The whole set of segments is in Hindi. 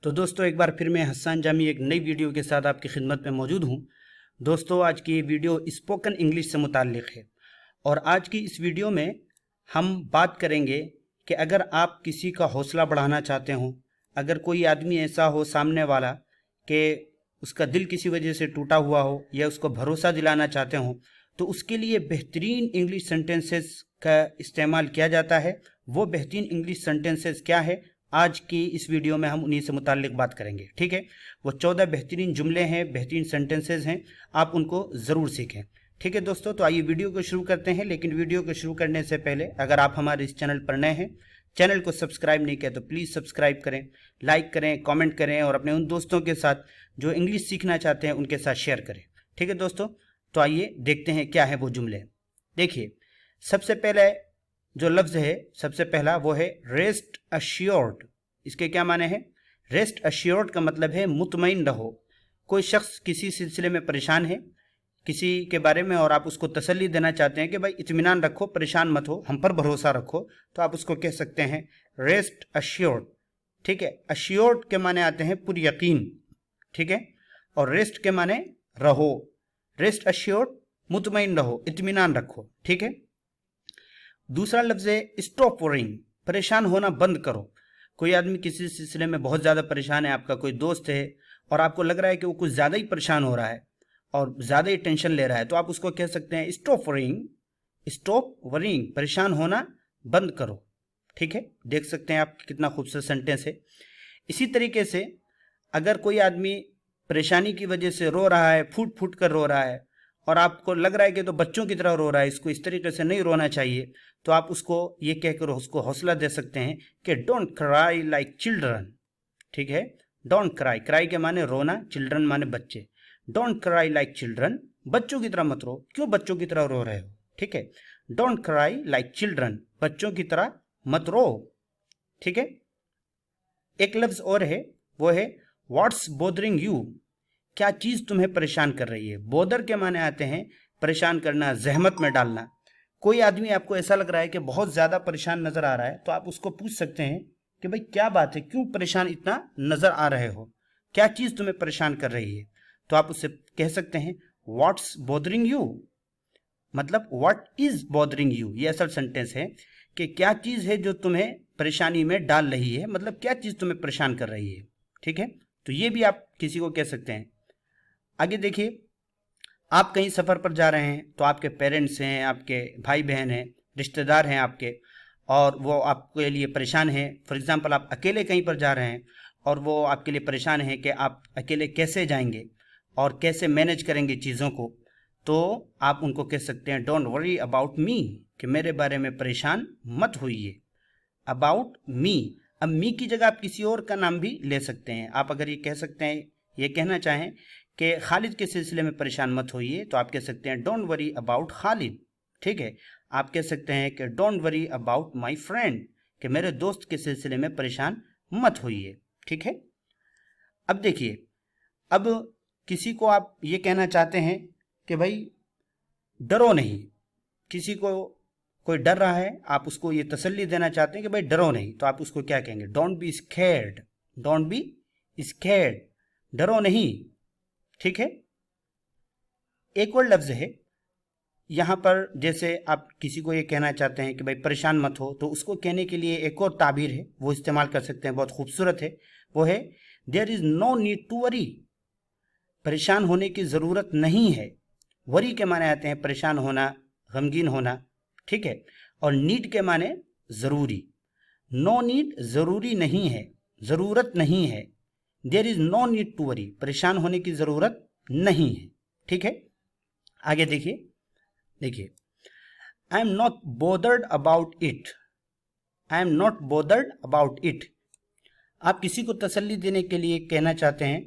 तो दोस्तों एक बार फिर मैं हसन जामी एक नई वीडियो के साथ आपकी खिदमत में मौजूद हूँ। दोस्तों आज की वीडियो स्पोकन इंग्लिश से मुताल्लिक़ है और आज की इस वीडियो में हम बात करेंगे कि अगर आप किसी का हौसला बढ़ाना चाहते हो, अगर कोई आदमी ऐसा हो सामने वाला कि उसका दिल किसी वजह से टूटा हुआ हो या उसको भरोसा दिलाना चाहते हो, तो उसके लिए बेहतरीन इंग्लिश सेंटेंसेस का इस्तेमाल किया जाता है। वो बेहतरीन इंग्लिश सेंटेंसेस क्या है, आज की इस वीडियो में हम उन्हीं से मुताल्लिक बात करेंगे। ठीक है, वो 14 बेहतरीन जुमले हैं, बेहतरीन सेंटेंसेस हैं, आप उनको ज़रूर सीखें। ठीक है दोस्तों, तो आइए वीडियो को शुरू करते हैं। लेकिन वीडियो को शुरू करने से पहले अगर आप हमारे इस चैनल पर नए हैं, चैनल को सब्सक्राइब नहीं किया तो प्लीज़ सब्सक्राइब करें, लाइक करें, कमेंट करें और अपने उन दोस्तों के साथ जो इंग्लिश सीखना चाहते हैं उनके साथ शेयर करें। ठीक है दोस्तों, तो आइए देखते हैं क्या है वो जुमले। देखिए, सबसे पहले जो लफ्ज़ है, सबसे पहला वो है रेस्ट अश्योर्ड। इसके क्या माने हैं? रेस्ट अश्योर्ड का मतलब है मुतमईन रहो। कोई शख्स किसी सिलसिले में परेशान है किसी के बारे में और आप उसको तसल्ली देना चाहते हैं कि भाई इत्मीनान रखो, परेशान मत हो, हम पर भरोसा रखो, तो आप उसको कह सकते हैं रेस्ट अश्योर्ड। ठीक है, अश्योर्ड के माने आते हैं पुर यकीन। ठीक है, और रेस्ट के माने रहो। रेस्ट अश्योर्ड मुतमईन रहो, इत्मीनान रखो। ठीक है, दूसरा लफ्ज़ है स्टॉप वरिंग, परेशान होना बंद करो। कोई आदमी किसी सिलसिले में बहुत ज़्यादा परेशान है, आपका कोई दोस्त है और आपको लग रहा है कि वो कुछ ज़्यादा ही परेशान हो रहा है और ज़्यादा ही टेंशन ले रहा है, तो आप उसको कह सकते हैं स्टॉप वरिंग। स्टॉप वरिंग, परेशान होना बंद करो। ठीक है, देख सकते हैं आप कितना खूबसूरत सेंटेंस है। इसी तरीके से अगर कोई आदमी परेशानी की वजह से रो रहा है, फूट फूट कर रो रहा है और आपको लग रहा है कि तो बच्चों की तरह रो रहा है, इसको इस तरीके से नहीं रोना चाहिए, तो आप उसको ये कहकर उसको हौसला दे सकते हैं कि डोंट क्राई लाइक चिल्ड्रन। ठीक है, डोंट क्राई, क्राई के माने रोना, चिल्ड्रन माने बच्चे। डोंट क्राई लाइक चिल्ड्रन, बच्चों की तरह मत रो। क्यों बच्चों की तरह रो रहे हो? ठीक है, डोंट क्राई लाइक चिल्ड्रन, बच्चों की तरह मत रो। ठीक है, एक लफ्ज और है, वो है व्हाट्स बोदरिंग यू, क्या चीज़ तुम्हें परेशान कर रही है। बोदर के माने आते हैं परेशान करना, जहमत में डालना। कोई आदमी आपको ऐसा लग रहा है कि बहुत ज़्यादा परेशान नज़र आ रहा है, तो आप उसको पूछ सकते हैं कि भाई क्या बात है, क्यों परेशान इतना नज़र आ रहे हो, क्या चीज़ तुम्हें परेशान कर रही है। तो आप उससे कह सकते हैं व्हाट्स बोदरिंग यू, मतलब व्हाट इज़ बोदरिंग यू। ये असल सेंटेंस है कि क्या चीज़ है जो तुम्हें परेशानी में डाल रही है, मतलब क्या चीज़ तुम्हें परेशान कर रही है। ठीक है, तो ये भी आप किसी को कह सकते हैं। आगे देखिए, आप कहीं सफ़र पर जा रहे हैं तो आपके पेरेंट्स हैं, आपके भाई बहन हैं, रिश्तेदार हैं आपके, और वो आपके लिए परेशान हैं। फॉर एग्ज़ाम्पल, आप अकेले कहीं पर जा रहे हैं और वो आपके लिए परेशान हैं कि आप अकेले कैसे जाएंगे और कैसे मैनेज करेंगे चीज़ों को, तो आप उनको कह सकते हैं डोंट वरी अबाउट मी, कि मेरे बारे में परेशान मत होइए। अबाउट मी, अब मी की जगह आप किसी और का नाम भी ले सकते हैं। आप अगर ये कह सकते हैं, ये कहना चाहें कि खालिद के सिलसिले में परेशान मत होइए, तो आप कह सकते हैं डोंट वरी अबाउट खालिद। ठीक है, आप कह सकते हैं कि don't worry about my friend, कि मेरे दोस्त के सिलसिले में परेशान मत होइए। ठीक है, अब देखिए, अब किसी को आप ये कहना चाहते हैं कि भाई डरो नहीं, किसी को कोई डर रहा है, आप उसको ये तसल्ली देना चाहते हैं कि भाई डरो नहीं, तो आप उसको क्या कहेंगे? Don't be scared, don't be scared, डरो नहीं। ठीक है, एक और लफ्ज़ है यहाँ पर, जैसे आप किसी को ये कहना चाहते हैं कि भाई परेशान मत हो, तो उसको कहने के लिए एक और ताबीर है, वो इस्तेमाल कर सकते हैं, बहुत खूबसूरत है। वो है there is no need to worry, परेशान होने की ज़रूरत नहीं है। वरी के माने आते हैं परेशान होना, गमगीन होना। ठीक है, और नीड के माने ज़रूरी। नो नीड, ज़रूरी नहीं है, ज़रूरत नहीं है। There is no need to worry, परेशान होने की ज़रूरत नहीं है। ठीक है, आगे देखिए, I am not bothered about it, I am not bothered about it. आप किसी को तसल्ली देने के लिए कहना चाहते हैं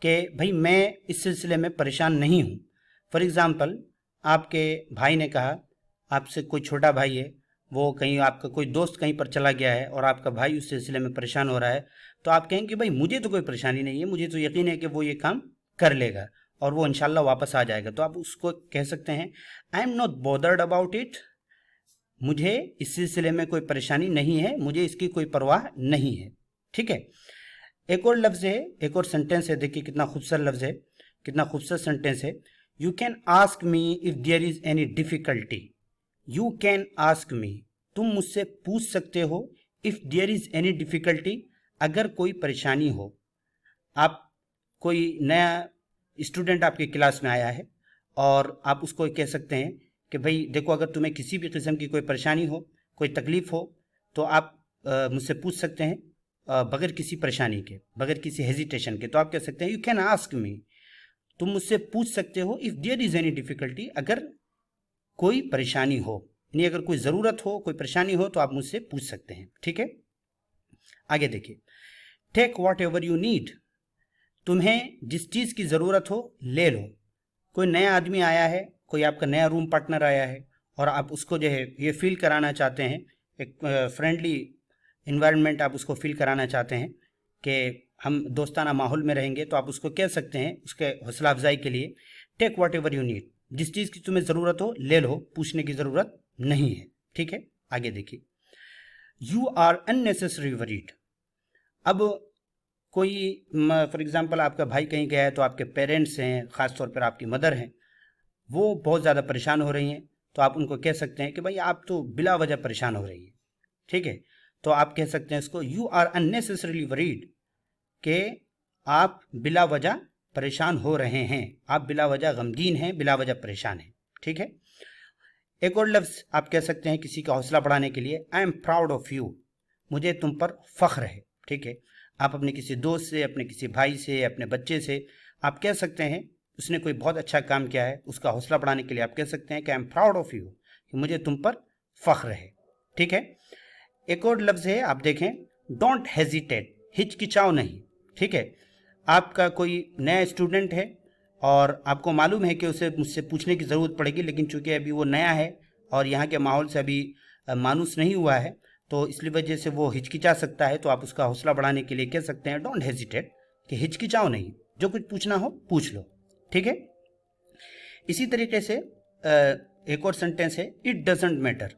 कि भाई मैं इस सिलसिले में परेशान नहीं हूँ। फॉर एग्ज़ाम्पल, आपके भाई ने कहा, आपसे कोई छोटा भाई है, वो कहीं, आपका कोई दोस्त कहीं पर चला गया है और आपका भाई उस सिलसिले में परेशान हो रहा है, तो आप कहेंगे भाई मुझे तो कोई परेशानी नहीं है, मुझे तो यकीन है कि वो ये काम कर लेगा और वो इंशाल्लाह वापस आ जाएगा। तो आप उसको कह सकते हैं आई am not bothered about it, मुझे इस सिलसिले में कोई परेशानी नहीं है, मुझे इसकी कोई परवाह नहीं है। ठीक है, एक और लफ्ज़ है, एक और सेंटेंस है, देखिए कितना खूबसूरत लफ्ज़ है, कितना खूबसूरत सेंटेंस है। You can ask me if there is any difficulty. You can ask me, तुम मुझसे पूछ सकते हो, if there is any difficulty, अगर कोई परेशानी हो। आप कोई नया स्टूडेंट आपके क्लास में आया है और आप उसको कह सकते हैं कि भाई देखो, अगर तुम्हें किसी भी किस्म की कोई परेशानी हो, कोई तकलीफ़ हो, तो आप मुझसे पूछ सकते हैं बगैर किसी परेशानी के, बगैर किसी हेजिटेशन के। तो आप कह सकते हैं यू कैन आस्क मी, तुम मुझसे पूछ सकते हो, if there is any difficulty, अगर कोई परेशानी हो, यानी अगर कोई ज़रूरत हो, कोई परेशानी हो तो आप मुझसे पूछ सकते हैं। ठीक है, आगे देखिए, take whatever you need, तुम्हें जिस चीज़ की ज़रूरत हो ले लो। कोई नया आदमी आया है, कोई आपका नया रूम पार्टनर आया है और आप उसको जो है ये फील कराना चाहते हैं, एक फ्रेंडली इन्वायरमेंट आप उसको फील कराना चाहते हैं कि हम दोस्ताना माहौल में रहेंगे, तो आप उसको कह सकते हैं उसके हौसला अफजाई के लिए, take whatever you need, जिस चीज़ की तुम्हें ज़रूरत हो ले लो, पूछने की ज़रूरत नहीं है। ठीक है, आगे देखिए, यू आर अननेसेसरी वरीड। अब कोई फॉर एग्जांपल आपका भाई कहीं गया है, तो आपके पेरेंट्स हैं, ख़ास तौर पर आपकी मदर हैं, वो बहुत ज़्यादा परेशान हो रही हैं, तो आप उनको कह सकते हैं कि भाई आप तो बिला वजह परेशान हो रही है। ठीक है, तो आप कह सकते हैं इसको, यू आर अननेसेसरीली वरीड, कि आप बिला वजह परेशान हो रहे हैं, आप बिला वजह गमगीन हैं, बिला वजह परेशान हैं। ठीक है, एक और लफ्ज़ आप कह सकते हैं किसी का हौसला बढ़ाने के लिए, I am proud of you, मुझे तुम पर फ़ख्र है। ठीक है, आप अपने किसी दोस्त से, अपने किसी भाई से, अपने बच्चे से आप कह सकते हैं, उसने कोई बहुत अच्छा काम किया है, उसका हौसला बढ़ाने के लिए आप कह सकते हैं कि I am proud of you, कि मुझे तुम पर फ़ख्र है। ठीक है, एक और लफ्ज़ है, आप देखें, डोंट हेजिटेट, हिचकिचाओ नहीं। ठीक है, आपका कोई नया स्टूडेंट है और आपको मालूम है कि उसे मुझसे पूछने की ज़रूरत पड़ेगी, लेकिन चूंकि अभी वो नया है और यहाँ के माहौल से अभी मानूस नहीं हुआ है, तो इसलिए वजह से वो हिचकिचा सकता है। तो आप उसका हौसला बढ़ाने के लिए कह सकते हैं डोंट हेजिटेट, कि हिचकिचाओ नहीं, जो कुछ पूछना हो पूछ लो। ठीक है, इसी तरीके से एक और सेंटेंस है, इट डजेंट मैटर।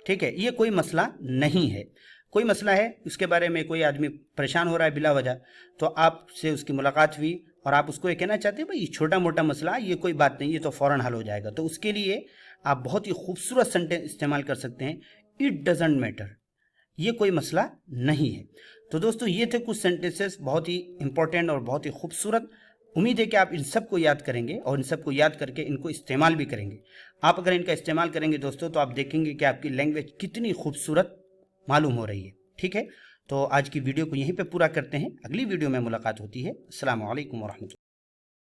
ठीक है, ये कोई मसला नहीं है। कोई मसला है, उसके बारे में कोई आदमी परेशान हो रहा है बिला वजह, तो आपसे उसकी मुलाकात हुई और आप उसको ये कहना चाहते हैं भाई छोटा मोटा मसला, ये कोई बात नहीं, ये तो फ़ौरन हल हो जाएगा। तो उसके लिए आप बहुत ही खूबसूरत सेंटेंस इस्तेमाल कर सकते हैं, इट डजेंट मैटर, ये कोई मसला नहीं है। तो दोस्तों, ये थे कुछ सेंटेंसेस बहुत ही इंपॉर्टेंट और बहुत ही खूबसूरत। उम्मीद है कि आप इन सब को याद करेंगे और इन सब को याद करके इनको इस्तेमाल भी करेंगे। आप अगर इनका इस्तेमाल करेंगे दोस्तों, तो आप देखेंगे कि आपकी लैंग्वेज कितनी खूबसूरत मालूम हो रही है। ठीक है, तो आज की वीडियो को यहीं पे पूरा करते हैं, अगली वीडियो में मुलाकात होती है। अस्सलाम वालेकुम वरहमतुल्लाह।